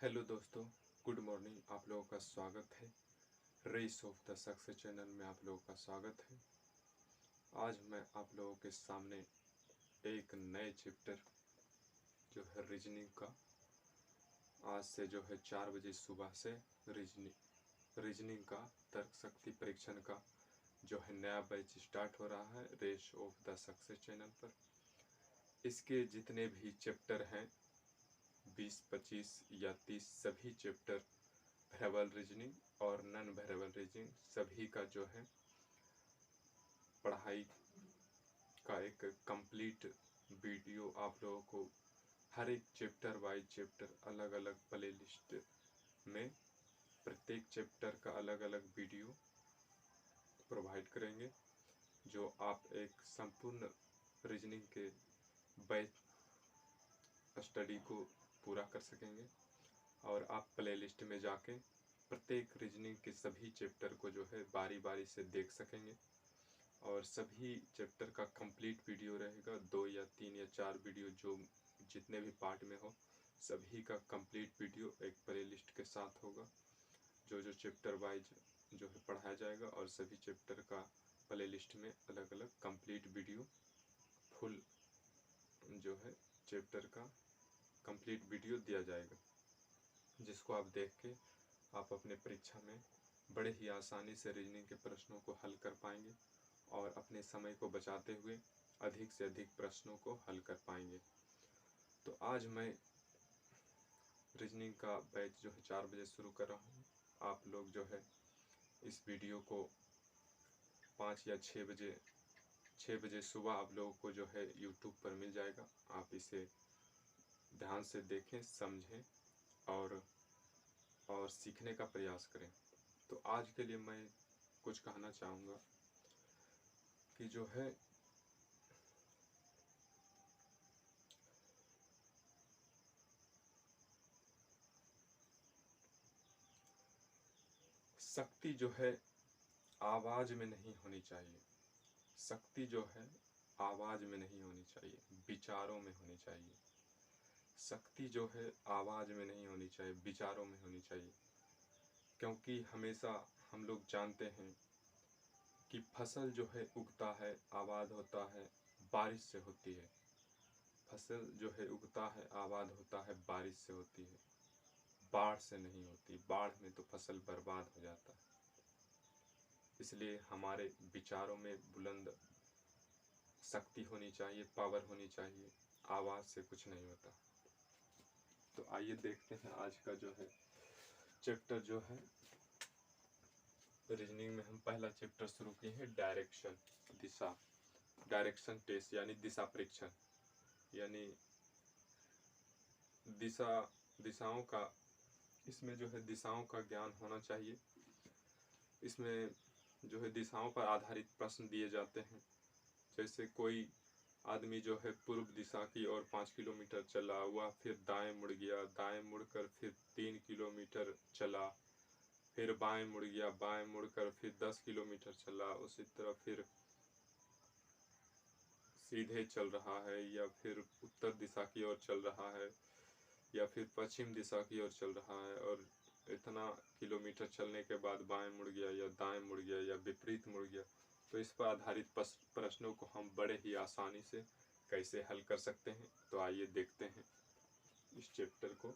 Hello दोस्तों, good morning. आप लोगों का स्वागत है। Race of the success channel में आप लोगों का स्वागत है। आज मैं आप लोगों के सामने एक नए चैप्टर जो है रीजनिंग का, आज से जो है 4 बजे सुबह से रीजनिंग का तर्क शक्ति परीक्षण का जो है नया बैच स्टार्ट हो रहा है race of the success channel पर। इसके जितने भी चैप्टर हैं 20, 25 या 30 सभी चैप्टर वेरिएबल रीजनिंग और नॉन वेरिएबल रीजनिंग सभी का जो है पढ़ाई का एक कंप्लीट वीडियो आप लोगों को हर एक चैप्टर वाइज चैप्टर अलग अलग प्ले लिस्ट में प्रत्येक चैप्टर का अलग अलग वीडियो प्रोवाइड करेंगे, जो आप एक संपूर्ण रीजनिंग के बैच स्टडी को पूरा कर सकेंगे और आप प्ले लिस्ट में जाके प्रत्येक रीजनिंग के सभी चैप्टर को जो है बारी बारी से देख सकेंगे और सभी चैप्टर का कंप्लीट वीडियो रहेगा। 2 या 3 या 4 वीडियो जो जितने भी पार्ट में हो सभी का कंप्लीट वीडियो एक प्ले लिस्ट के साथ होगा, जो जो चैप्टर वाइज जो है पढ़ाया जाएगा और सभी चैप्टर का प्ले लिस्ट में अलग अलग कंप्लीट वीडियो फुल जो है चैप्टर का कंप्लीट वीडियो दिया जाएगा, जिसको आप देख के आप अपने परीक्षा में बड़े ही आसानी से रीजनिंग के प्रश्नों को हल कर पाएंगे और अपने समय को बचाते हुए अधिक से अधिक प्रश्नों को हल कर पाएंगे। तो आज मैं रीजनिंग का बैच जो है 4 बजे शुरू कर रहा हूँ। आप लोग जो है इस वीडियो को 5 या 6 बजे सुबह आप लोगों को जो है यूट्यूब पर मिल जाएगा। आप इसे ध्यान से देखें, समझें और सीखने का प्रयास करें। तो आज के लिए मैं कुछ कहना चाहूँगा कि जो है शक्ति जो है आवाज़ में नहीं होनी चाहिए। शक्ति जो है आवाज़ में नहीं होनी चाहिए, विचारों में होनी चाहिए। शक्ति जो है आवाज़ में नहीं होनी चाहिए, विचारों में होनी चाहिए। क्योंकि हमेशा हम लोग जानते हैं कि फसल जो है उगता है, आबाद होता है, बारिश से होती है। फसल जो है उगता है, आबाद होता है, बारिश से होती है, बाढ़ से नहीं होती। बाढ़ में तो फसल बर्बाद हो जाता है। इसलिए हमारे विचारों में बुलंद शक्ति होनी चाहिए, पावर होनी चाहिए। आवाज़ से कुछ नहीं होता। तो आइए देखते हैं आज का जो है चैप्टर जो है रीजनिंग में हम पहला चैप्टर शुरू किए हैं डायरेक्शन, दिशा। डायरेक्शन टेस्ट यानी दिशा परीक्षण, यानी दिशाओं का, इसमें जो है दिशाओं का ज्ञान होना चाहिए। इसमें जो है दिशाओं पर आधारित प्रश्न दिए जाते हैं। जैसे कोई आदमी जो है पूर्व दिशा की ओर 5 किलोमीटर चला, हुआ फिर दाएं मुड़ गया, दाएं मुड़कर फिर 3 किलोमीटर चला, फिर बाएं मुड़ गया, बाएं मुड़कर फिर 10 किलोमीटर चला, उसी तरह फिर सीधे चल रहा है, या फिर उत्तर दिशा की ओर चल रहा है, या फिर पश्चिम दिशा की ओर चल रहा है, और इतना किलोमीटर चलने के बाद बाएं मुड़ गया या दाएं मुड़ गया या विपरीत मुड़ गया। तो इस पर आधारित प्रश्नों को हम बड़े ही आसानी से कैसे हल कर सकते हैं। तो आइए देखते हैं इस चैप्टर को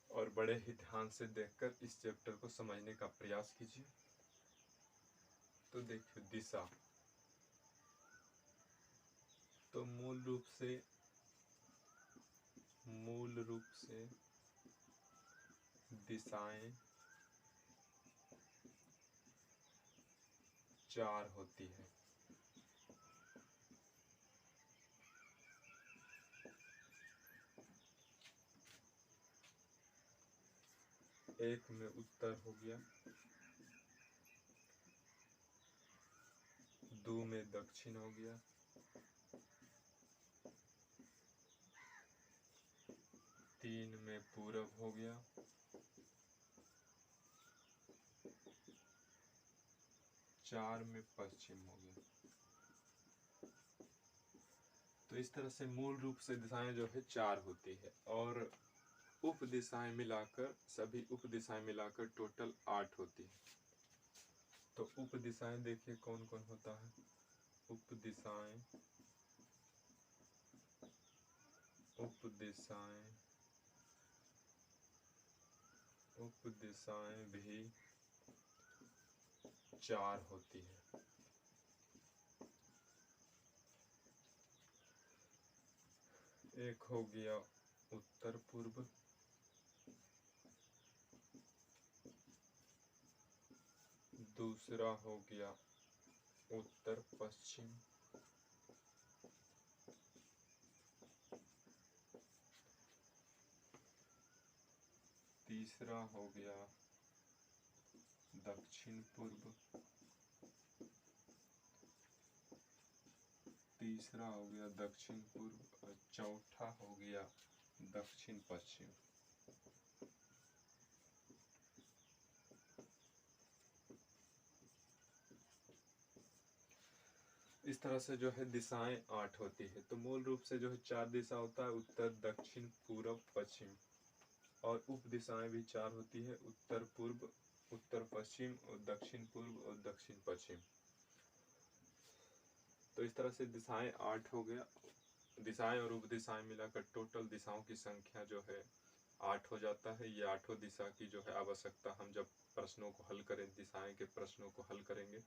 और बड़े ही ध्यान से देखकर इस चैप्टर को समझने का प्रयास कीजिए। तो देखिए दिशा, तो मूल रूप से दिशाएं 4 होती है। एक में उत्तर हो गया, 2 में दक्षिण हो गया, 3 में पूरब हो गया, 4 में पश्चिम हो गया। तो इस तरह से मूल रूप से दिशाएं जो है 4 होती है। और उप दिशाएं मिलाकर, सभी उप दिशाएं मिलाकर टोटल 8 होती है। तो उप दिशाएं देखिए कौन कौन होता है। उप दिशाएं, उप दिशाएं, उप दिशाएं भी 4 होती है। एक हो गया उत्तर पूर्व, दूसरा हो गया उत्तर पश्चिम, तीसरा हो गया दक्षिण पूर्व, तीसरा हो गया दक्षिण पूर्व और चौथा हो गया दक्षिण पश्चिम। इस तरह से जो है दिशाएं 8 होती है। तो मूल रूप से जो है 4 दिशा होता है, उत्तर दक्षिण पूर्व पश्चिम, और उप दिशाएं भी 4 होती है, उत्तर पूर्व, उत्तर पश्चिम और दक्षिण पूर्व और दक्षिण पश्चिम। तो इस तरह से दिशाएं 8 हो गया। दिशाएं और उप दिशाएं मिलाकर टोटल दिशाओं की संख्या जो है 8 हो जाता है। ये 8 दिशा की जो है आवश्यकता, हम जब प्रश्नों को हल करें, दिशाएं के प्रश्नों को हल करेंगे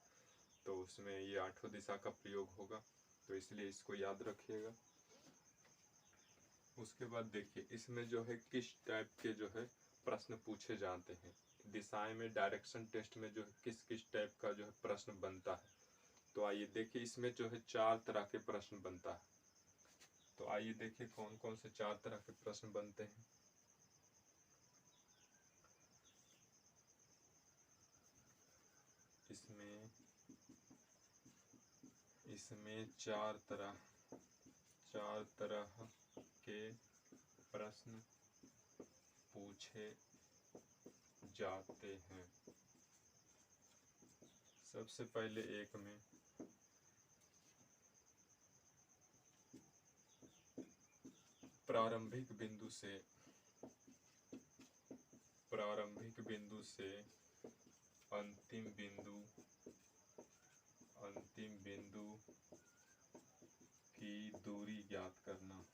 तो उसमें ये 8 दिशा का प्रयोग होगा। तो इसलिए इसको याद रखिएगा। उसके बाद देखिए इसमें जो है किस टाइप के जो है प्रश्न पूछे जाते हैं। दिशाएं में डायरेक्शन टेस्ट में जो है किस किस टाइप का जो है प्रश्न बनता है। तो आइए देखिए, इसमें जो है 4 तरह के प्रश्न बनता है। तो आइए देखिए कौन कौन से 4 तरह के प्रश्न बनते हैं। इसमें 4 तरह के प्रश्न पूछे जाते हैं। सबसे पहले एक में प्रारंभिक बिंदु से अंतिम बिंदु की दूरी ज्ञात करना।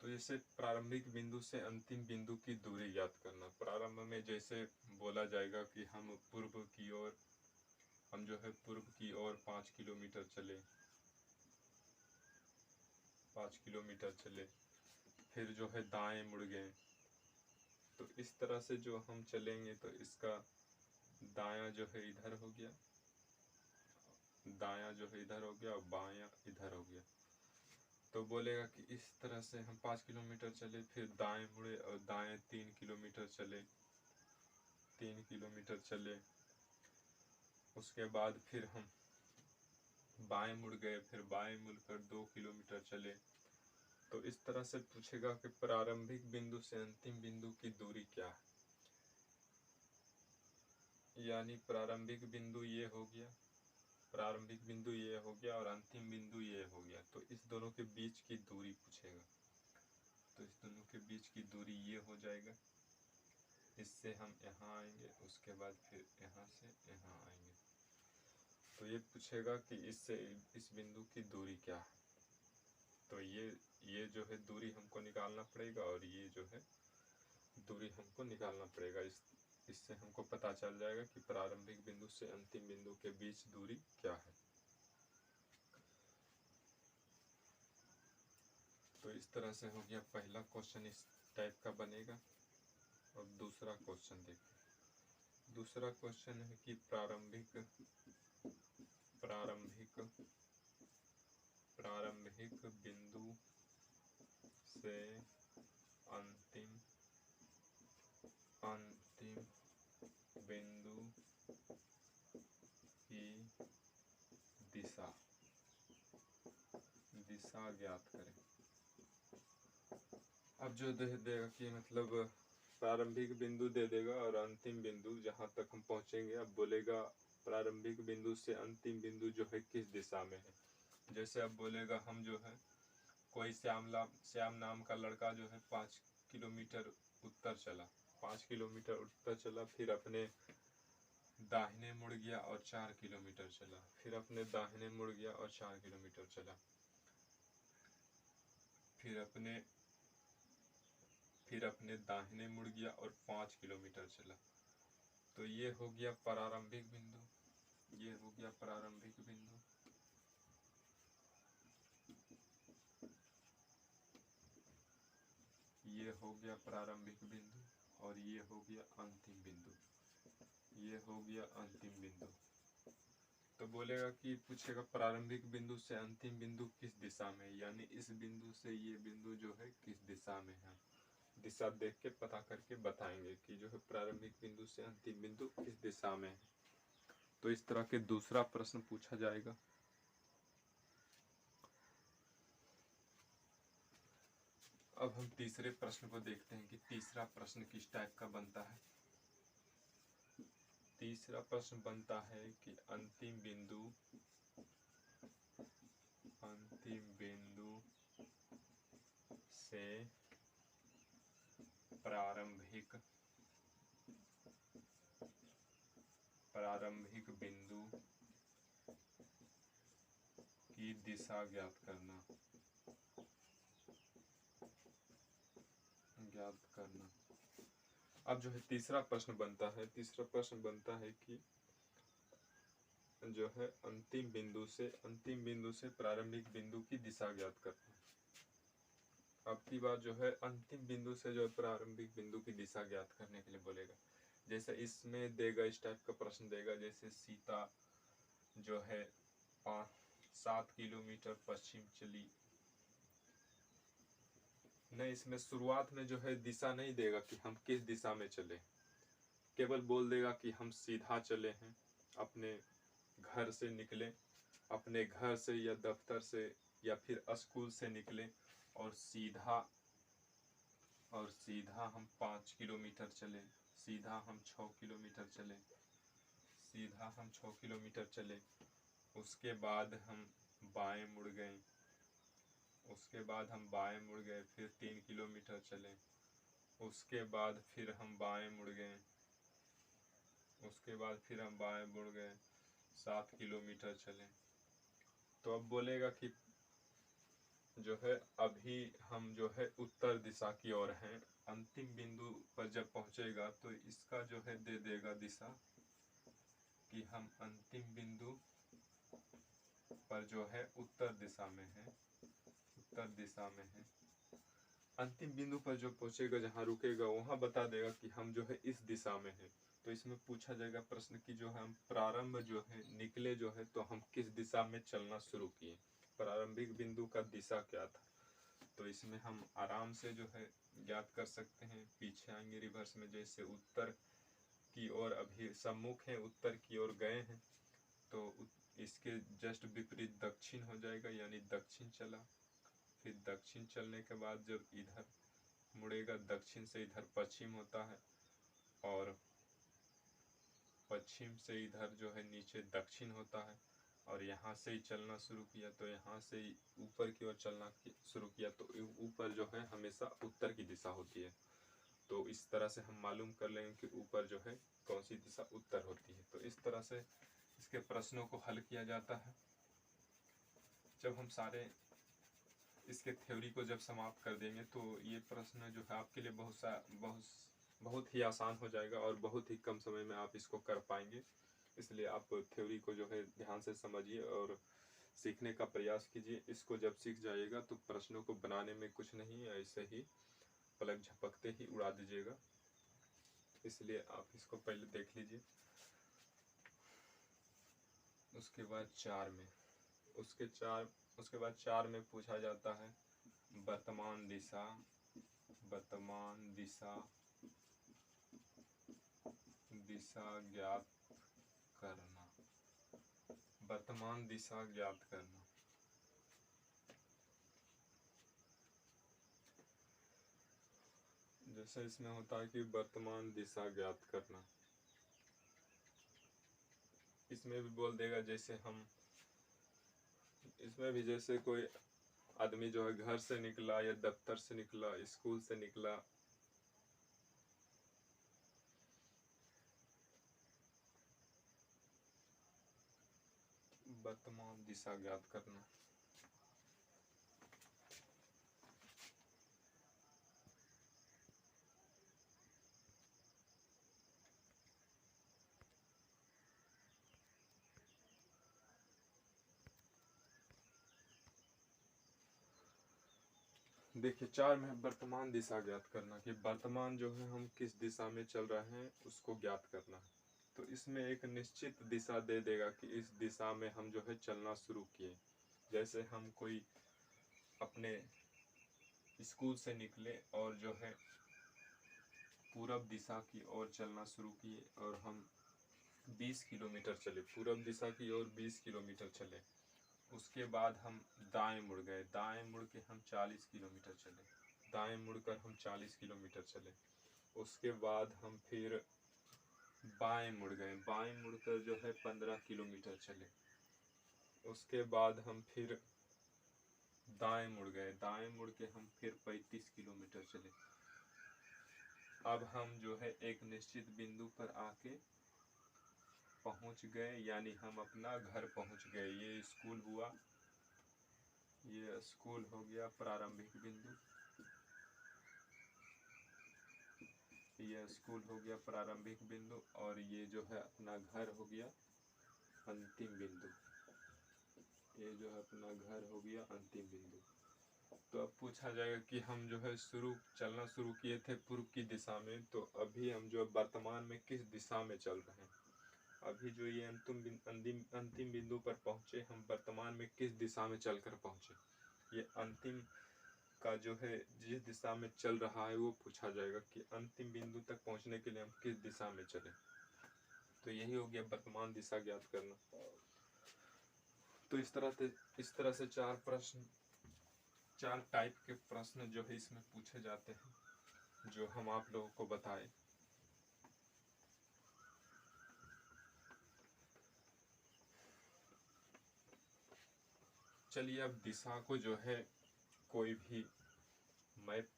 तो जैसे प्रारंभिक बिंदु से अंतिम बिंदु की दूरी ज्ञात करना। प्रारंभ में जैसे बोला जाएगा कि हम जो है पूर्व की ओर 5 किलोमीटर चले, 5 किलोमीटर चले, फिर जो है दाएं मुड़ गए। तो इस तरह से जो हम चलेंगे तो इसका दायां जो है इधर हो गया, दायां जो है इधर हो गया और बायां इधर हो गया। तो बोलेगा कि इस तरह से हम 5 किलोमीटर चले, फिर दाएं मुड़े और दाएं 3 किलोमीटर चले, 3 किलोमीटर चले। उसके बाद फिर हम बाएं मुड़ गए, फिर बाएं मुड़कर 2 किलोमीटर चले। तो इस तरह से पूछेगा कि प्रारंभिक बिंदु से अंतिम बिंदु की दूरी क्या है। यानी प्रारंभिक बिंदु ये हो गया, प्रारंभिक बिंदु ये हो गया और अंतिम बिंदु ये हो गया। तो इस दोनों के बीच की दूरी पूछेगा। तो इस दोनों के बीच की दूरी ये हो जाएगा। इससे हम यहाँ आएंगे, उसके बाद फिर यहाँ से यहाँ आएंगे। तो ये पूछेगा कि इससे इस बिंदु की दूरी क्या है। तो ये जो है दूरी हमको निकालना पड़ेगा और ये जो है दूरी हमको निकालना पड़ेगा। इससे हमको पता चल जाएगा कि प्रारंभिक बिंदु से अंतिम बिंदु के बीच दूरी क्या है। तो इस तरह से हो गया पहला क्वेश्चन, इस टाइप का बनेगा। और दूसरा क्वेश्चन देखिए। दूसरा क्वेश्चन है कि प्रारंभिक बिंदु से अंतिम बिंदु की दिशा ज्ञात करें। अब जो दे देगा कि मतलब प्रारंभिक बिंदु दे देगा और अंतिम बिंदु जहाँ तक हम पहुँचेंगे, अब बोलेगा प्रारंभिक बिंदु से अंतिम बिंदु जो है किस दिशा में है। जैसे अब बोलेगा हम जो है कोई श्याम नाम का लड़का जो है 5 किलोमीटर उत्तर चला, 5 किलोमीटर उत्तर चला, फिर अपने दाहिने मुड़ गया और 4 किलोमीटर चला, फिर अपने दाहिने मुड़ गया और 4 किलोमीटर चला, फिर अपने दाहिने मुड़ गया और 5 किलोमीटर चला। तो ये हो गया प्रारंभिक बिंदु, ये हो गया प्रारंभिक बिंदु। ये हो गया प्रारंभिक बिंदु और ये हो गया अंतिम बिंदु, ये हो गया अंतिम बिंदु। तो बोलेगा कि पूछेगा प्रारंभिक बिंदु से अंतिम बिंदु किस दिशा में, यानी इस बिंदु से ये बिंदु जो है किस दिशा में है। दिशा देख के पता करके बताएंगे कि जो है प्रारंभिक बिंदु से अंतिम बिंदु किस दिशा में है। तो इस तरह के दूसरा प्रश्न पूछा जाएगा। अब हम तीसरे प्रश्न को देखते हैं कि तीसरा प्रश्न किस टाइप का बनता है। तीसरा प्रश्न बनता है कि अंतिम बिंदु से प्रारंभिक बिंदु की दिशा ज्ञात करना। अब जो है तीसरा प्रश्न बनता है, तीसरा प्रश्न बनता है कि जो है अंतिम बिंदु से प्रारंभिक बिंदु की दिशा ज्ञात करना। अब की बात जो है अंतिम बिंदु से जो है प्रारंभिक बिंदु की दिशा ज्ञात करने के लिए बोलेगा। जैसे इसमें देगा, इस टाइप का प्रश्न देगा, जैसे सीता जो है 7 किलोमीटर पश्चिम चली। नहीं, इसमें शुरुआत में जो है दिशा नहीं देगा कि हम किस दिशा में चले, केवल बोल देगा कि हम सीधा चले हैं, अपने घर से निकले, अपने घर से या दफ्तर से या फिर स्कूल से निकले और सीधा हम 5 किलोमीटर चले, सीधा हम 6 किलोमीटर चले, सीधा हम 6 किलोमीटर चले। उसके बाद हम बाएं मुड़ गए, उसके बाद हम बाएं मुड़ गए, फिर 3 किलोमीटर चले, उसके बाद फिर हम बाएं मुड़ गए, उसके बाद फिर हम बाएं मुड़ गए, 7 किलोमीटर चले। तो अब बोलेगा कि जो है अभी हम जो है उत्तर दिशा की ओर हैं। अंतिम बिंदु पर जब पहुंचेगा तो इसका जो है दे देगा दिशा कि हम अंतिम बिंदु पर जो है उत्तर दिशा में है, उत्तर दिशा में है। अंतिम बिंदु पर जो पहुंचेगा, जहाँ रुकेगा, वहाँ बता देगा कि हम जो है इस दिशा में है। तो इसमें पूछा जाएगा प्रश्न कि जो है हम प्रारंभ जो है निकले जो है तो हम किस दिशा में चलना शुरू किए, प्रारंभिक बिंदु का दिशा क्या था। तो इसमें हम आराम से जो है ज्ञात कर सकते हैं। पीछे आएंगे रिवर्स में, जैसे उत्तर की ओर अभी सम्मुख है, उत्तर की ओर गए हैं, तो इसके जस्ट विपरीत दक्षिण हो जाएगा, यानी दक्षिण चला। फिर दक्षिण चलने के बाद जब इधर मुड़ेगा, दक्षिण से इधर पश्चिम होता है और पश्चिम से इधर जो है नीचे दक्षिण होता है। और यहाँ से ही चलना शुरू किया तो यहाँ से ही ऊपर की ओर चलना शुरू किया तो ऊपर जो है हमेशा उत्तर की दिशा होती है। तो इस तरह से हम मालूम कर लेंगे कि ऊपर जो है कौन सी दिशा उत्तर होती है। तो इस तरह से इसके प्रश्नों को हल किया जाता है। जब हम सारे इसके थ्योरी को जब समाप्त कर देंगे तो ये प्रश्न जो है आपके लिए बहुत ही आसान हो जाएगा और बहुत ही कम समय में आप इसको कर पाएंगे। इसलिए आप थ्योरी को जो है ध्यान से समझिए और सीखने का प्रयास कीजिए। इसको जब सीख जाइएगा तो प्रश्नों को बनाने में कुछ नहीं है, ऐसे ही पलक झपकते ही उड़ा दीजिएगा। इसलिए आप इसको पहले देख लीजिए। उसके बाद 4 में उसके बाद 4 में पूछा जाता है वर्तमान दिशा ज्ञात करना, वर्तमान दिशा ज्ञात करना। जैसे इसमें होता है कि वर्तमान दिशा ज्ञात करना, इसमें भी बोल देगा जैसे हम इसमें भी जैसे कोई आदमी जो है घर से निकला या दफ्तर से निकला, स्कूल से निकला, वर्तमान दिशा ज्ञात करना। देखिए 4 में वर्तमान दिशा ज्ञात करना, कि वर्तमान जो है हम किस दिशा में चल रहे हैं उसको ज्ञात करना है। तो इसमें एक निश्चित दिशा दे देगा कि इस दिशा में हम जो है चलना शुरू किए। जैसे हम कोई अपने स्कूल से निकले और जो है पूरब दिशा की ओर चलना शुरू किए और हम 20 किलोमीटर चले, पूरब दिशा की ओर 20 किलोमीटर चले। उसके बाद हम दाएं मुड़ गए, दाएं मुड़ के हम 40 किलोमीटर चले, दाएं मुड़कर हम 40 किलोमीटर चले। उसके बाद हम फिर बाएं मुड़ गए, बाएं मुड़कर जो है 15 किलोमीटर चले। उसके बाद हम फिर दाएं मुड़ गए, दाएं मुड़ के हम फिर 35 किलोमीटर चले। अब हम जो है एक निश्चित बिंदु पर आके पहुंच गए, यानी हम अपना घर पहुंच गए। ये स्कूल हुआ, ये स्कूल हो गया प्रारंभिक बिंदु, यह स्कूल हो गया प्रारंभिक बिंदु, और ये जो है अपना घर हो गया अंतिम बिंदु। ये जो है अपना घर हो गया अंतिम बिंदु। तो अब पूछा जाएगा कि हम जो है चलना शुरू किए थे पूर्व की दिशा में, तो अभी हम जो वर्तमान में किस दिशा में चल रहे हैं। अभी जो ये अंतिम बिंदु पर पहुंचे, हम वर्तमान में किस दिशा में चलकर पहुंचे। ये अंतिम का जो है जिस दिशा में चल रहा है वो पूछा जाएगा कि अंतिम बिंदु तक पहुंचने के लिए हम किस दिशा में चले। तो यही हो गया वर्तमान दिशा ज्ञात करना। तो इस तरह से 4 टाइप के प्रश्न जो है इसमें पूछे जाते हैं, जो हम आप लोगों को बताए। चलिए अब दिशा को जो है कोई भी मैप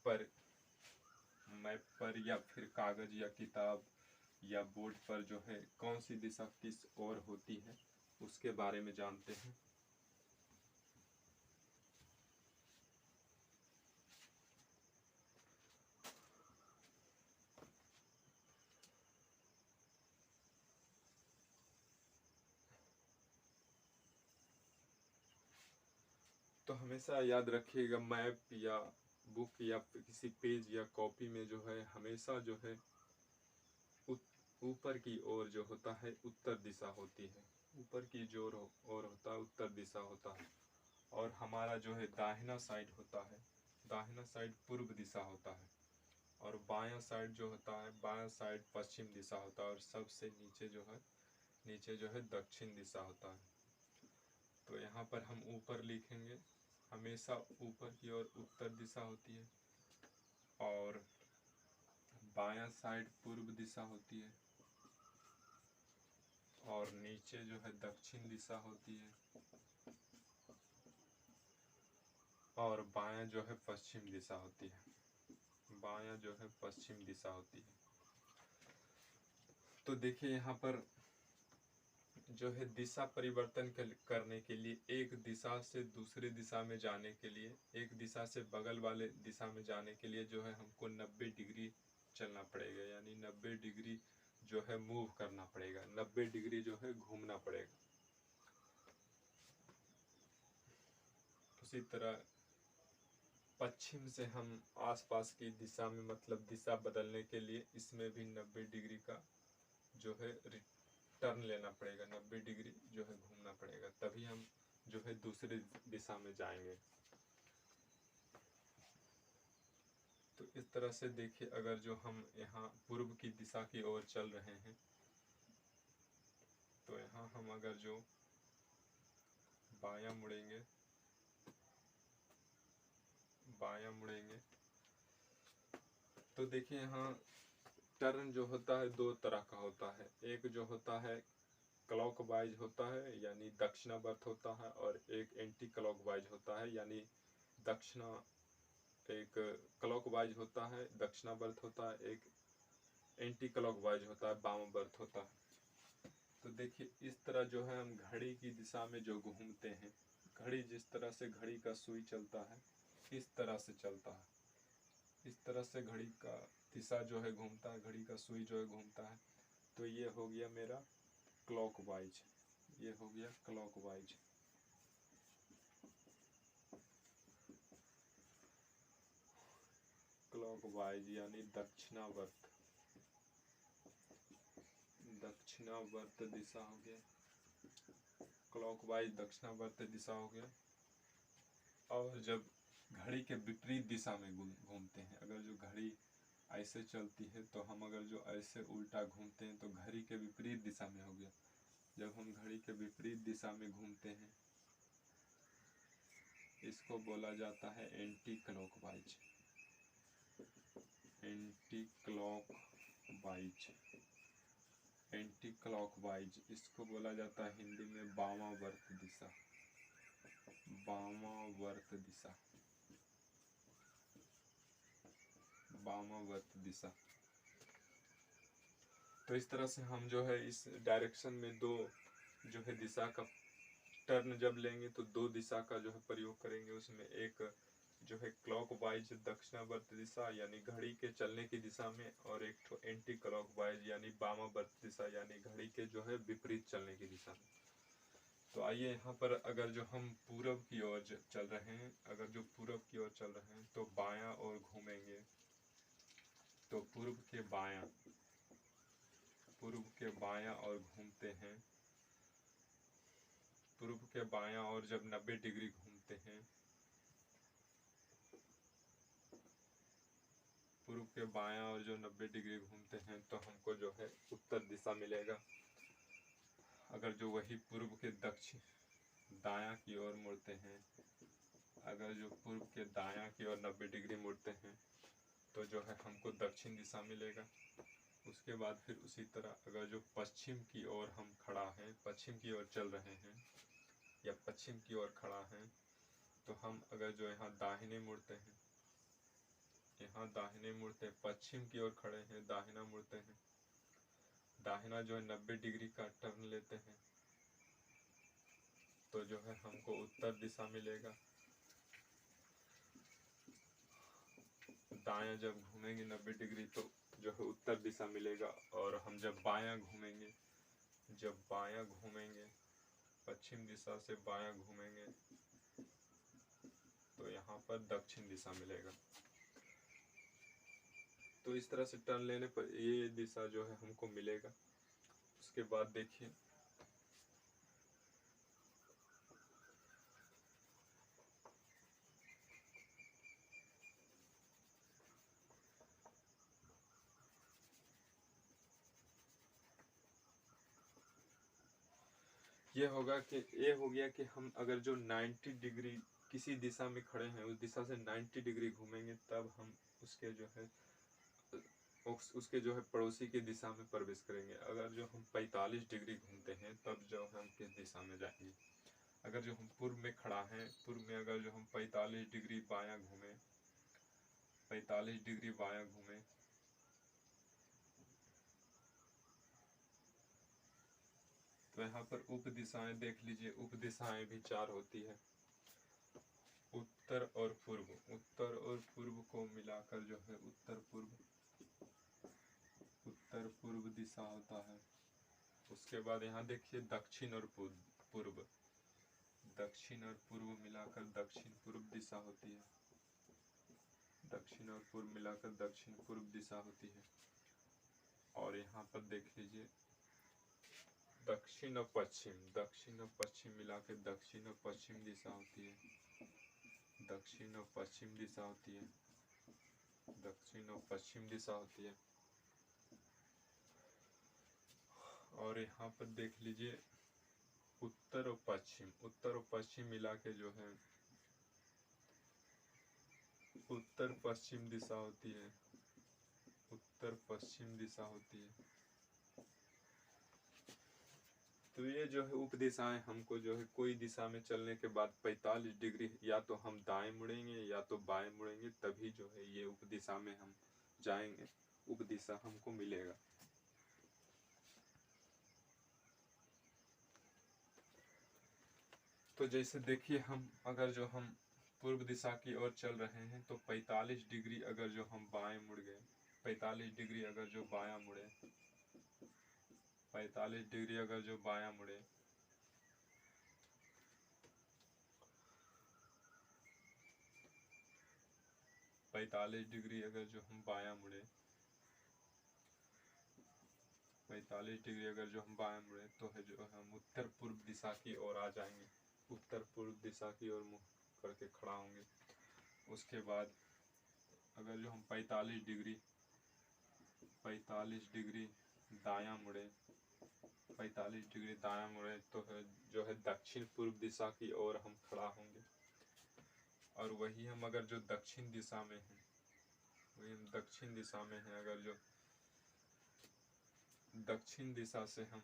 पर या फिर कागज या किताब या बोर्ड पर जो है कौन सी दिशा किस ओर होती है उसके बारे में जानते हैं। तो हमेशा याद रखिएगा, मैप या बुक या किसी पेज या कॉपी में जो है हमेशा जो है ऊपर की ओर जो होता है उत्तर दिशा होती है, ऊपर की जो ओर होता है उत्तर दिशा होता है। और हमारा जो है दाहिना साइड होता है, दाहिना साइड पूर्व दिशा होता है, और बायां साइड जो होता है, बायां साइड पश्चिम दिशा होता है, और सबसे नीचे जो है दक्षिण दिशा होता है। तो यहाँ पर हम ऊपर लिखेंगे, हमेशा ऊपर की ओर उत्तर दिशा होती है, और बायां साइड पूर्व दिशा होती है, और नीचे जो है दक्षिण दिशा होती है, और बायां जो है पश्चिम दिशा होती है, बायां जो है पश्चिम दिशा होती है। तो देखिए यहाँ पर जो है दिशा परिवर्तन करने के लिए, एक दिशा से दूसरी दिशा में जाने के लिए, एक दिशा से बगल वाले दिशा में जाने के लिए जो है हमको 90 डिग्री चलना पड़ेगा, यानी 90 डिग्री जो है मूव करना पड़ेगा, 90 डिग्री जो है घूमना पड़ेगा। उसी तरह पश्चिम से हम आसपास की दिशा में, मतलब दिशा बदलने के लिए इसमें भी 90 डिग्री का जो है टर्न लेना पड़ेगा, 90 डिग्री जो है घूमना पड़ेगा, तभी हम जो है दूसरी दिशा में जाएंगे। तो इस तरह से देखिए, अगर जो हम यहाँ पूर्व की दिशा की ओर चल रहे हैं, तो यहाँ हम अगर जो बायां मुड़ेंगे, तो देखिए यहाँ टर्न जो होता है 2 तरह का होता है। एक जो होता है क्लॉकवाइज होता है यानी दक्षिणावर्त होता है, और एक एंटी क्लॉकवाइज होता है यानी दक्षिणा एक क्लॉकवाइज होता है दक्षिणावर्त होता है, एक एंटी क्लॉकवाइज होता है वामावर्त होता है। तो देखिए इस तरह जो है हम घड़ी की दिशा में जो घूमते हैं, घड़ी जिस तरह से घड़ी का सुई चलता है इस तरह से चलता है, इस तरह से घड़ी का दिशा जो है घूमता है, घड़ी का सुई जो है घूमता है। तो ये हो गया मेरा क्लॉकवाइज, ये हो गया क्लॉकवाइज। क्लॉकवाइज यानी दक्षिणावर्त, दक्षिणावर्त दिशा हो गया, क्लॉकवाइज दक्षिणावर्त दिशा हो गया। और जब घड़ी के विपरीत दिशा में घूमते हैं, अगर जो घड़ी ऐसे चलती है तो हम अगर जो ऐसे उल्टा घूमते हैं तो घड़ी के विपरीत दिशा में हो गया। जब हम घड़ी के विपरीत दिशा में घूमते हैं इसको बोला जाता है anti clockwise, anti clockwise, anti clockwise. इसको बोला जाता है हिंदी में वामावर्त दिशा, वामावर्त दिशा, वामावर्त दिशा। तो इस तरह से हम जो है इस डायरेक्शन में दो जो है दिशा का टर्न जब लेंगे तो दो दिशा का जो है प्रयोग करेंगे। उसमें एक जो है क्लॉकवाइज दक्षिणावर्त दिशा यानी घड़ी के चलने की दिशा में, और एक तो एंटी क्लॉकवाइज यानी वामावर्त दिशा यानी घड़ी के जो है विपरीत चलने की दिशा में। तो आइए यहाँ पर अगर जो हम पूरब की ओर चल रहे हैं, अगर जो पूरब की ओर चल रहे हैं तो बायां ओर घूमेंगे, तो पूर्व के बायां, पूर्व के बायां और घूमते हैं, पूर्व के बायां और जब 90 डिग्री घूमते हैं, पूर्व के बायां और जो 90 डिग्री घूमते हैं तो हमको जो है उत्तर दिशा मिलेगा। अगर जो वही पूर्व के दक्षिण दायां की ओर मुड़ते हैं, अगर जो पूर्व के दायां की ओर 90 डिग्री मुड़ते हैं तो जो है हमको दक्षिण दिशा मिलेगा। उसके बाद फिर उसी तरह अगर जो पश्चिम की ओर हम खड़ा हैं, पश्चिम की ओर चल रहे हैं या पश्चिम की ओर खड़ा हैं, तो हम अगर जो यहाँ दाहिने मुड़ते हैं, यहाँ दाहिने मुड़ते हैं, पश्चिम की ओर खड़े हैं दाहिना मुड़ते हैं, दाहिना जो है 90 डिग्री का टर्न लेते हैं तो जो है हमको उत्तर दिशा मिलेगा। दायां जब घूमेंगे 90 डिग्री तो जो है उत्तर दिशा मिलेगा। और हम जब बायां घूमेंगे, जब बायां घूमेंगे पश्चिम दिशा से बायां घूमेंगे तो यहाँ पर दक्षिण दिशा मिलेगा। तो इस तरह से टर्न लेने पर ये दिशा जो है हमको मिलेगा। उसके बाद देखिए ये होगा कि ये हो गया कि हम अगर जो 90 डिग्री किसी दिशा में खड़े हैं उस दिशा से 90 डिग्री घूमेंगे तब हम उसके जो है उसके जो है पड़ोसी की दिशा में प्रवेश करेंगे। अगर जो हम 45 डिग्री घूमते हैं तब जो हम किस दिशा में जाएंगे। अगर जो हम पूर्व में खड़ा हैं, पूर्व में अगर जो हम 45 डिग्री बायां घूमें, 45 डिग्री बायां घूमें तो यहाँ पर उप दिशाएं देख लीजिए, उप दिशाएं भी 4 होती है, उत्तर और पूर्व। उत्तर और पूर्व को मिलाकर जो है उत्तर पूर्व, उत्तर पूर्व दिशा होता है। उसके बाद यहाँ देखिए दक्षिण और पूर्व, दक्षिण और पूर्व मिलाकर दक्षिण पूर्व दिशा होती है, दक्षिण और पूर्व मिलाकर दक्षिण पूर्व दिशा होती है। और यहाँ पर देख लीजिए दक्षिण और पश्चिम, दक्षिण और पश्चिम मिलाकर दक्षिण और पश्चिम दिशा होती है, दक्षिण और पश्चिम दिशा होती है, दक्षिण और पश्चिम दिशा होती है। और यहाँ पर देख लीजिए उत्तर और पश्चिम, उत्तर और पश्चिम मिला के जो है उत्तर पश्चिम दिशा होती है, उत्तर पश्चिम दिशा होती है। तो ये जो है उपदिशाएं हमको जो है कोई दिशा में चलने के बाद 45 डिग्री या तो हम दाएं मुड़ेंगे या तो बाएं मुड़ेंगे, तभी जो है ये उपदिशा में हम जाएंगे, उपदिशा हमको मिलेगा। तो जैसे देखिए हम अगर जो हम पूर्व दिशा की ओर चल रहे हैं तो 45 डिग्री अगर जो हम बाएं मुड़ गए, 45 डिग्री अगर जो बायां मुड़े, 45 डिग्री अगर जो बायां मुड़े, 45 डिग्री अगर जो हम बायां मुड़े, 45 डिग्री अगर जो हम बायां मुड़े तो है जो हम उत्तर पूर्व दिशा की ओर आ जाएंगे, उत्तर पूर्व दिशा की ओर मुंह करके खड़ा होंगे। उसके बाद अगर जो हम 45 डिग्री दायां मुड़े, 45 डिग्री दायां मुड़े तो है जो है दक्षिण पूर्व दिशा की ओर हम खड़ा होंगे। और वही हम अगर जो दक्षिण दिशा में हैं, वही हम दक्षिण दिशा में हैं, अगर जो दक्षिण दिशा से हम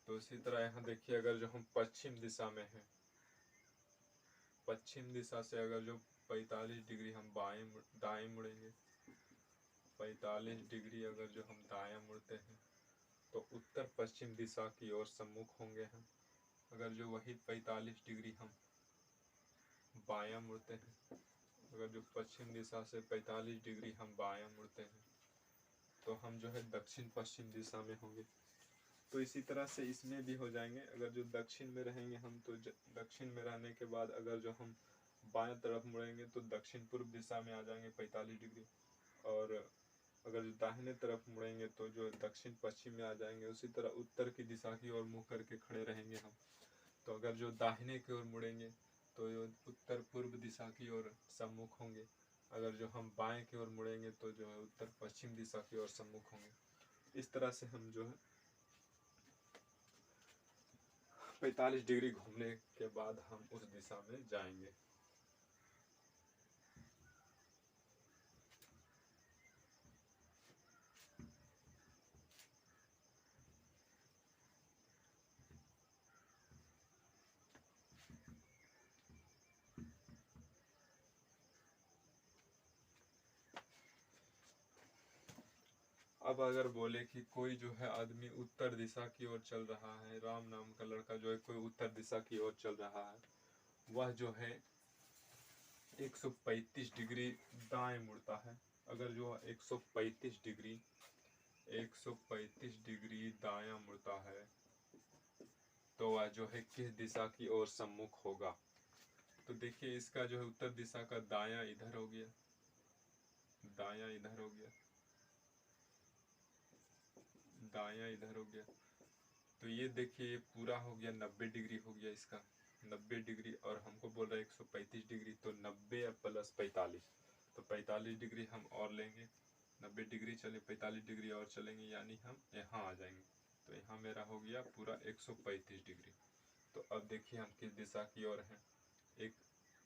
तो इसी तरह यहाँ देखिए अगर जो हम पश्चिम दिशा में हैं, पश्चिम दिशा से अगर जो 45 डिग्री हम दाएं मुड़ेंगे, 45 डिग्री अगर जो हम दायां मुड़ते हैं तो उत्तर पश्चिम दिशा की ओर सम्मुख होंगे हम। अगर जो वही 45 डिग्री हम बायां मुड़ते हैं, अगर जो पश्चिम दिशा से 45 डिग्री हम बायां मुड़ते हैं तो हम जो है दक्षिण पश्चिम दिशा में होंगे। तो इसी तरह से इसमें भी हो जाएंगे। अगर जो दक्षिण में रहेंगे हम तो दक्षिण में रहने के बाद अगर जो हम बाएं तरफ मुड़ेंगे तो दक्षिण पूर्व दिशा में आ जाएंगे 45 डिग्री, और अगर जो दाहिने तरफ मुड़ेंगे तो जो दक्षिण पश्चिम में आ जाएंगे। उसी तरह उत्तर की दिशा की ओर मुँह करके खड़े रहेंगे हम, तो अगर जो दाहिने की ओर मुड़ेंगे तो उत्तर पूर्व दिशा की ओर सम्मुख होंगे। अगर जो हम बाएं की ओर मुड़ेंगे तो जो है उत्तर पश्चिम दिशा की ओर सम्मुख होंगे। इस तरह से हम जो है 45 डिग्री घूमने के बाद हम उस दिशा में जाएंगे। अब अगर बोले कि कोई जो है आदमी उत्तर दिशा की ओर चल रहा है, राम नाम का लड़का जो है कोई उत्तर दिशा की ओर चल रहा है, वह जो है 135 डिग्री दाएं मुड़ता है। अगर जो 135 डिग्री दायां मुड़ता है तो वह जो है किस दिशा की ओर सम्मुख होगा। तो देखिए इसका जो है उत्तर दिशा का दायां इधर हो गया, दायां इधर हो गया, दायां इधर हो गया। तो ये देखिए ये पूरा हो गया 90 डिग्री हो गया इसका, 90 डिग्री, और हमको बोल रहा है 135 डिग्री, तो 90 प्लस 45, तो 45 डिग्री हम और लेंगे, 90 डिग्री चले 45 डिग्री और चलेंगे, यानी हम यहाँ आ जाएंगे। तो यहाँ मेरा हो गया पूरा 135 डिग्री। तो अब देखिए हम किस दिशा की ओर हैं। एक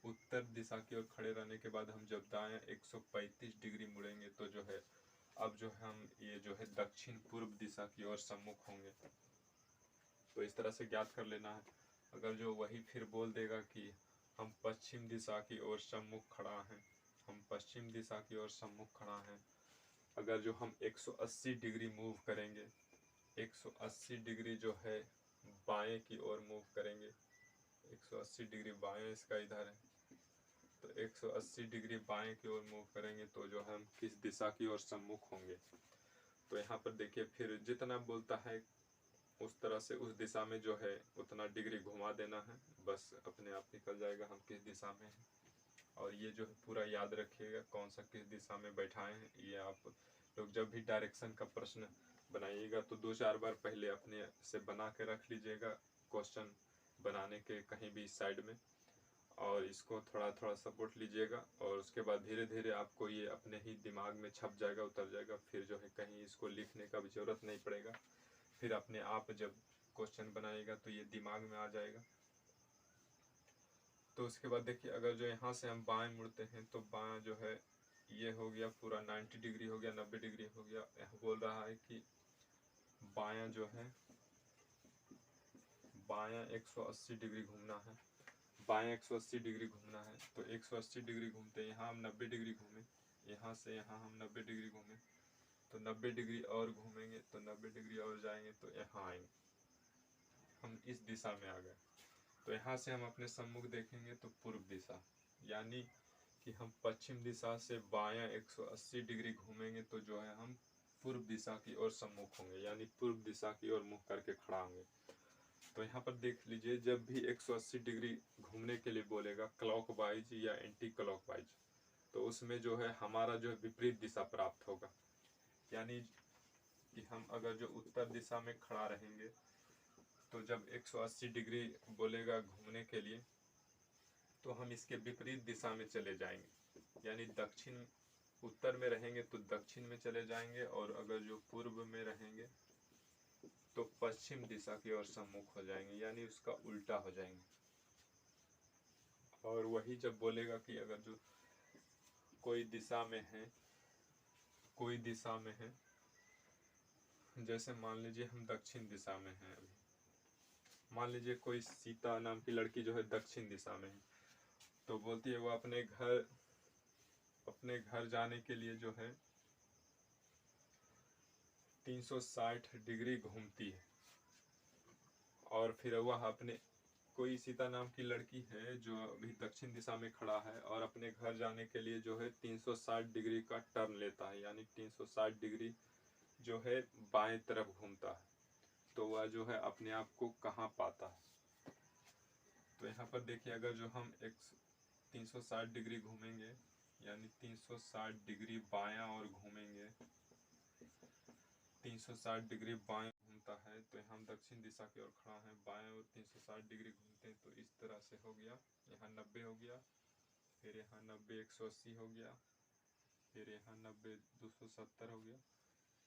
उत्तर दिशा की ओर खड़े रहने के बाद हम जब दाएं 135 डिग्री मुड़ेंगे तो जो है अब जो हम ये जो है दक्षिण पूर्व दिशा की ओर सम्मुख होंगे। तो इस तरह से ज्ञात कर लेना है। अगर जो वही फिर बोल देगा कि हम पश्चिम दिशा की ओर सम्मुख खड़ा हैं, हम पश्चिम दिशा की ओर सम्मुख खड़ा हैं, अगर जो हम 180 डिग्री मूव करेंगे, 180 डिग्री जो है बाएं की ओर मूव करेंगे, 180 डिग्री बाएं इसका इधर है, तो 180 डिग्री बाएं की ओर मूव करेंगे तो जो हम किस दिशा की ओर सम्मुख होंगे। तो यहाँ पर देखिए फिर जितना बोलता है उस तरह से उस दिशा में जो है उतना डिग्री घुमा देना है, बस अपने आप निकल जाएगा हम किस दिशा में हैं। और ये जो है पूरा याद रखिएगा कौन सा किस दिशा में बैठाए हैं। ये आप लोग जब भी डायरेक्शन का प्रश्न बनाइएगा तो 2-4 बार पहले अपने से बना के रख लीजिएगा क्वेश्चन बनाने के कहीं भी साइड में, और इसको थोड़ा थोड़ा सपोर्ट लीजिएगा, और उसके बाद धीरे धीरे आपको ये अपने ही दिमाग में छप जाएगा, उतर जाएगा। फिर जो है कहीं इसको लिखने का भी ज़रूरत नहीं पड़ेगा। फिर अपने आप जब क्वेश्चन बनाएगा तो ये दिमाग में आ जाएगा। तो उसके बाद देखिए अगर जो यहाँ से हम बाएं मुड़ते हैं तो बाएं जो है ये हो गया पूरा 90 डिग्री हो गया, 90 डिग्री हो गया। यहाँ बोल रहा है कि बायां जो है, बायां 180 डिग्री घूमना है, बायां 180 डिग्री घूमना है। तो 180 डिग्री घूमते यहाँ हम 90 डिग्री घूमें, यहाँ से यहाँ हम 90 डिग्री घूमें, तो 90 डिग्री और घूमेंगे, तो 90 डिग्री और जाएंगे तो यहाँ आएंगे, हम इस दिशा में आ गए। तो यहाँ से हम अपने सम्मुख देखेंगे तो पूर्व दिशा, यानी कि हम पश्चिम दिशा से बायां 180 डिग्री घूमेंगे तो जो है हम पूर्व दिशा की ओर सम्मुख होंगे, यानी पूर्व दिशा की ओर मुँह करके खड़ा होंगे। तो यहाँ पर देख लीजिए, जब भी 180 डिग्री घूमने के लिए बोलेगा क्लॉकवाइज या एंटी क्लॉकवाइज, तो उसमें जो है हमारा जो है विपरीत दिशा प्राप्त होगा। यानी कि हम अगर जो उत्तर दिशा में खड़ा रहेंगे तो जब 180 डिग्री बोलेगा घूमने के लिए तो हम इसके विपरीत दिशा में चले जाएंगे, यानी दक्षिण उत्तर में रहेंगे तो दक्षिण में चले जाएंगे, और अगर जो पूर्व में रहेंगे तो पश्चिम दिशा की ओर सम्मुख हो जाएंगे, यानी उसका उल्टा हो जाएंगे। और वही जब बोलेगा कि अगर जो कोई दिशा में है, कोई दिशा में है, जैसे मान लीजिए हम दक्षिण दिशा में हैं अभी, मान लीजिए कोई सीता नाम की लड़की जो है दक्षिण दिशा में है, तो बोलती है वो अपने घर जाने के लिए जो है 360 डिग्री घूमती है। और फिर वह अपने, कोई सीता नाम की लड़की है जो अभी दक्षिण दिशा में खड़ा है और अपने घर जाने के लिए जो है 360 डिग्री का टर्न लेता है, यानी 360 डिग्री जो है बाएं तरफ घूमता है। तो वह जो है अपने आप को कहाँ पाता है? तो यहाँ पर देखिए, अगर जो हम 360 डिग्री घूमेंगे, यानी 360 डिग्री बायां और घूमेंगे, 360 डिग्री बाएं घूमता है, तो हम दक्षिण दिशा की ओर खड़ा है, बाएं और 360 डिग्री घूमते हैं, तो इस तरह से हो गया। यहाँ 90 हो गया, फिर यहाँ 90 180 हो गया, फिर यहाँ 90 270 हो गया,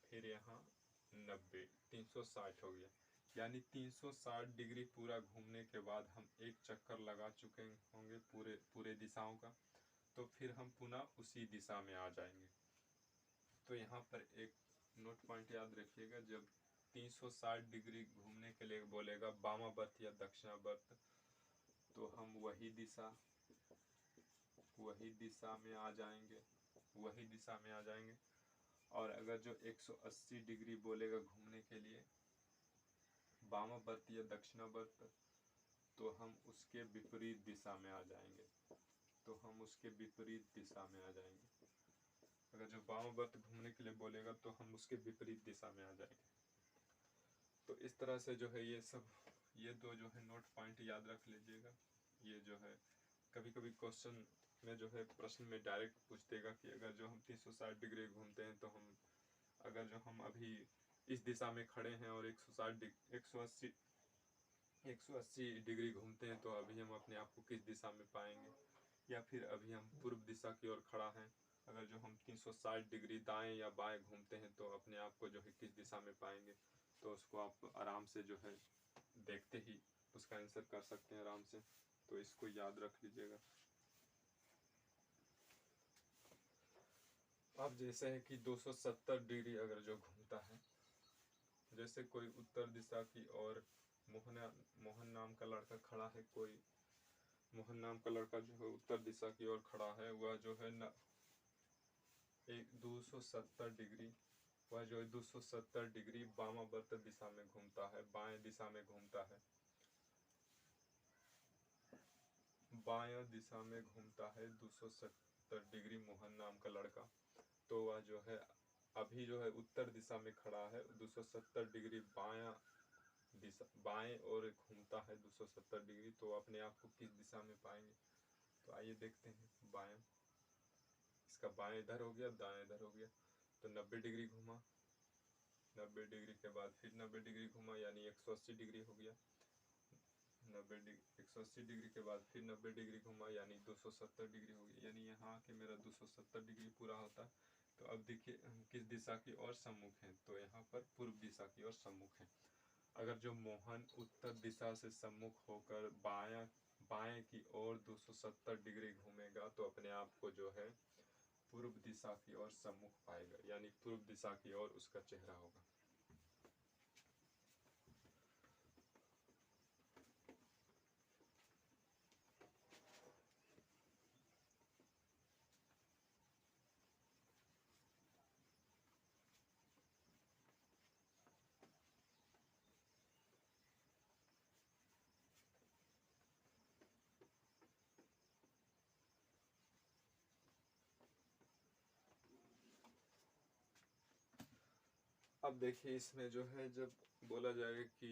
फिर यहाँ 90 360 हो गया। यानी 360 डिग्री पूरा घूमने के बाद हम एक चक्कर लगा चुके होंगे पूरे दिशाओं का, तो फिर हम पुनः उसी दिशा में आ जाएंगे। तो यहाँ पर एक नोट पॉइंट याद रखिएगा, जब 360 डिग्री घूमने के लिए बोलेगा वामावर्त या दक्षिणावर्त, तो हम वही दिशा में आ जाएंगे, वही दिशा में आ जाएंगे। और अगर जो 180 डिग्री बोलेगा घूमने के लिए वामावर्त या दक्षिणावर्त, तो हम उसके विपरीत दिशा में आ जाएंगे, तो हम उसके विपरीत दिशा में आ जाएंगे। अगर जो वामावर्त घूमने के लिए बोलेगा तो हम उसके विपरीत दिशा में आ जाएंगे। तो इस तरह से जो है ये दो जो है नोट पॉइंट याद रख लीजिएगा। ये जो है कभी कभी क्वेश्चन में जो है प्रश्न में डायरेक्ट पूछ देगा कि अगर जो हम 360 डिग्री घूमते हैं तो हम, अगर जो हम अभी इस दिशा में खड़े हैं और 180 डिग्री घूमते हैं, तो अभी हम अपने आप को किस दिशा में पाएंगे? या फिर अभी हम पूर्व दिशा की ओर खड़ा हैं, अगर जो हम 360 डिग्री दाएं या बाएं घूमते हैं तो अपने आप को जो है किस दिशा में पाएंगे? तो उसको आप आराम से जो है देखते ही उसका आंसर कर सकते हैं आराम से। तो इसको याद रख लीजिएगा। अब जैसे है कि 270 डिग्री अगर जो घूमता है, जैसे कोई उत्तर दिशा की ओर मोहन नाम का लड़का खड़ा है, कोई मोहन नाम का लड़का जो है उत्तर दिशा की ओर खड़ा है, वह जो है 270 डिग्री, वह जो है 270 डिग्री वामावर्त दिशा में घूमता है, बाएं दिशा में घूमता है, बाएं दिशा में घूमता है 270 डिग्री मोहन नाम का लड़का। तो वह जो है अभी जो है उत्तर दिशा में खड़ा है, 270 डिग्री बाएं और घूमता है 270 डिग्री, तो अपने आप को किस दिशा में पाएंगे? तो आइए देखते हैं। बाएं, इसका बाएं इधर हो गया, दाएं इधर हो गया, तो 90 डिग्री घूमा, 90 डिग्री के बाद फिर 90 डिग्री घूमा, यानी 180 डिग्री हो गया, 180 डिग्री के बाद फिर 90 डिग्री घूमा, यानी 270 डिग्री हो गया, यानी यहाँ आके मेरा 270 डिग्री पूरा होता है। तो अब देखिए हम किस दिशा की ओर सम्मुख हैं, तो यहाँ पर पूर्व दिशा की ओर सम्मुख है। अगर जो मोहन उत्तर दिशा से सम्मुख होकर बाएं की ओर 270 डिग्री घूमेगा, तो अपने आप को जो है पूर्व दिशा की ओर सम्मुख पाएगा, यानी पूर्व दिशा की ओर उसका चेहरा होगा। अब देखिए इसमें जो है जब बोला जाएगा कि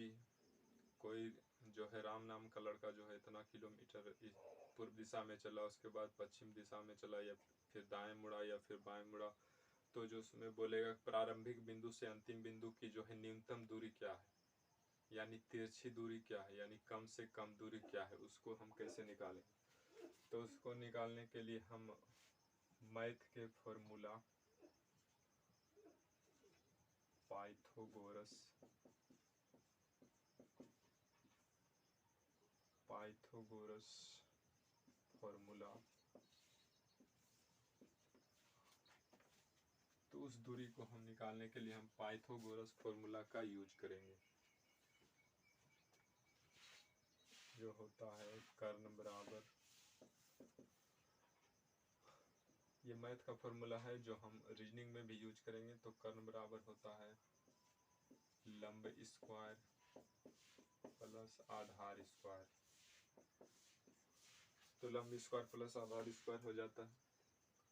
कोई जो है राम नाम का लड़का जो है इतना किलोमीटर पूर्व दिशा में चला, उसके बाद पश्चिम दिशा में चला, या फिर दाएं मुड़ा या फिर बाएं मुड़ा, तो जो उसमें बोलेगा प्रारंभिक बिंदु से अंतिम बिंदु की जो है न्यूनतम दूरी क्या है, यानी तिरछी दूरी क्या है, यानी कम से कम दूरी क्या है, उसको हम कैसे निकालें। तो उसको निकालने के लिए हम मैथ के फॉर्मूला पाइथागोरस फॉर्मूला, तो उस दूरी को हम निकालने के लिए हम पाइथागोरस फॉर्मूला का यूज करेंगे, जो होता है कर्ण बराबर, ये मैथ का फॉर्मूला है जो हम रीजनिंग में भी यूज करेंगे। तो कर्ण बराबर होता है लंब स्क्वायर प्लस आधार स्क्वायर। तो लंब स्क्वायर प्लस आधार स्क्वायर हो जाता है।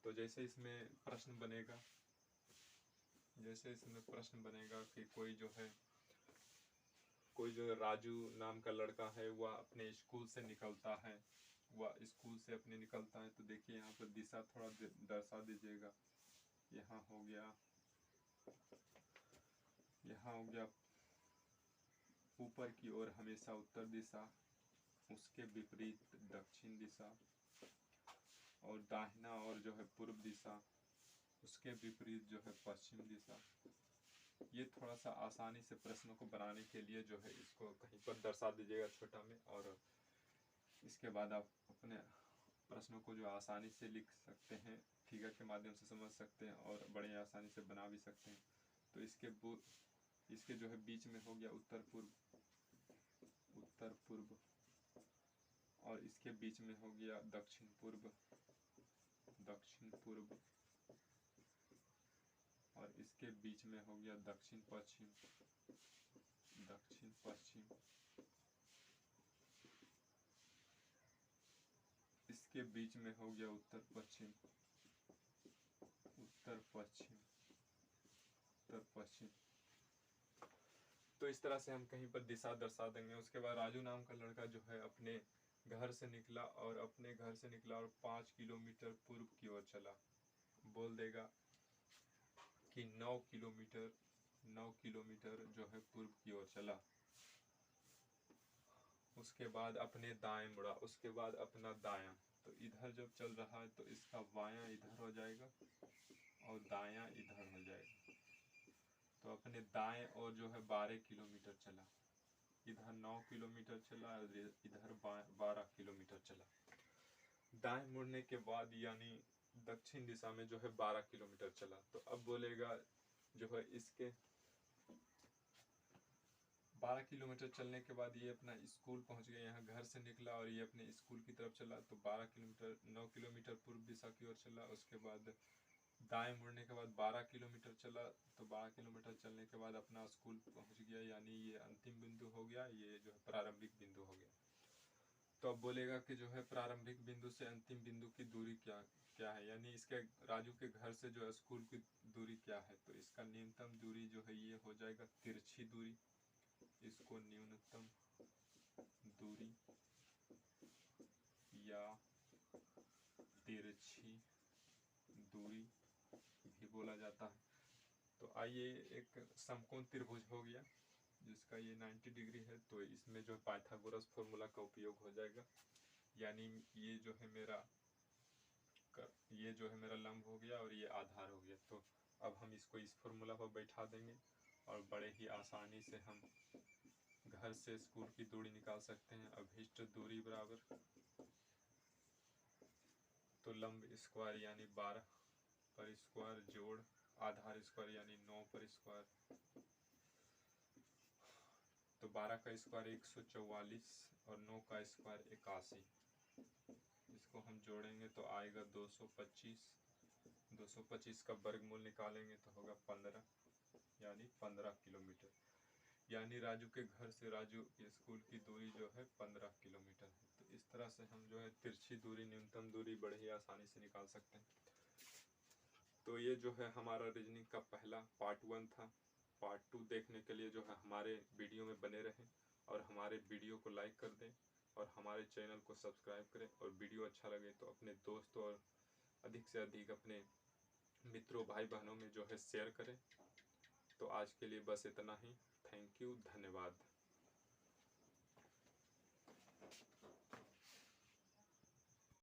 तो जैसे इसमें प्रश्न बनेगा कि कोई जो राजू नाम का लड़का है वह अपने स्कूल से निकलता है, तो देखिए यहाँ पर दिशा थोड़ा दर्शा दीजिएगा। यहाँ हो गया ऊपर की ओर हमेशा उत्तर दिशा, उसके विपरीत दक्षिण दिशा, और दाहिना और जो है पूर्व दिशा, उसके विपरीत जो है पश्चिम दिशा। ये थोड़ा सा आसानी से प्रश्नों को बनाने के लिए जो है इसको कहीं पर दर्शा दीजिएगा छोटा में, और इसके बाद आप अपने प्रश्नों को जो आसानी से लिख सकते हैं, फिगर के माध्यम से समझ सकते हैं और बड़े आसानी से बना भी सकते हैं। तो इसके जो है बीच में हो गया उत्तर पूर्व, और इसके बीच में हो गया दक्षिण पूर्व, और इसके बीच में हो गया दक्षिण पश्चिम, इसके बीच में हो गया उत्तर पश्चिम। तो इस तरह से हम कहीं पर दिशा दर्शा देंगे। उसके बाद राजू नाम का लड़का जो है अपने घर से निकला और 5 किलोमीटर पूर्व की ओर चला। बोल देगा कि 9 किलोमीटर जो है पूर्व की ओर चला। उसके बाद अपने दाएं मुड़ा, उसके बाद अपना दायां। तो इधर जब चल रहा है तो इसका बायां इधर हो जाएगा और दायां इधर हो जाएगा। तो अपने दाएं और जो है 12 किलोमीटर चला, इधर 9 किलोमीटर चला, इधर 12 किलोमीटर चला। दाएं मुड़ने के बाद यानी दक्षिण दिशा में जो है 12 किलोमीटर चला। तो अब बोलेगा जो है इसके 12 किलोमीटर चलने के बाद ये अपना स्कूल पहुंच गया, यहाँ घर से निकला और ये अपने स्कूल की तरफ चला। तो 9 किलोमीटर पूर्व दिशा की ओर चला। उसके बाद दाएं मुड़ने के बाद 12 किलोमीटर चला। तो 12 किलोमीटर चलने के बाद अपना स्कूल पहुंच गया, यानी ये अंतिम बिंदु हो गया, ये जो है प्रारंभिक बिंदु हो गया। तो अब बोलेगा कि जो है प्रारंभिक बिंदु से अंतिम बिंदु की दूरी क्या है, यानी इसके राजू के घर से जो है स्कूल की दूरी क्या है। तो इसका न्यूनतम दूरी जो है ये हो जाएगा तिरछी दूरी, इसको न्यूनतम दूरी या तिरछी दूरी भी बोला जाता है। तो आइए एक समकोण त्रिभुज हो गया जिसका ये 90 डिग्री है। तो इसमें जो पाइथागोरस फॉर्मूला का उपयोग हो जाएगा, यानी ये जो है मेरा लंब हो गया और ये आधार हो गया। तो अब हम इसको इस फॉर्मूला पर बैठा देंगे और बड़े ही आसानी से हम घर से स्कूल की दूरी निकाल सकते हैं। अभीष्ट दूरी बराबर तो लंब स्क्वायर यानी 12 पर स्क्वायर जोड़ आधार स्क्वायर यानी 9 पर स्क्वायर, तो 12 का स्क्वायर 144 और 9 का स्क्वायर 81। इसको हम जोड़ेंगे तो आएगा 225। 225 का वर्गमूल निकालेंगे तो होगा 15, यानी 15 किलोमीटर। यानी राजू के घर से राजू के स्कूल की दूरी जो है 15 किलोमीटर है। तो इस तरह से हम जो है तिरछी दूरी, न्यूनतम दूरी बड़े ही आसानी से निकाल सकते हैं। तो ये जो है हमारा रीजनिंग का पहला पार्ट 1 था। पार्ट 2 देखने के लिए जो है हमारे वीडियो में बने रहें और हमारे वीडियो को लाइक कर दें और हमारे चैनल को सब्सक्राइब करें। और वीडियो अच्छा लगे तो अपने दोस्तों और अधिक से अधिक अपने मित्रों भाई बहनों में जो है शेयर करें। तो आज के लिए बस इतना ही। थैंक यू, धन्यवाद।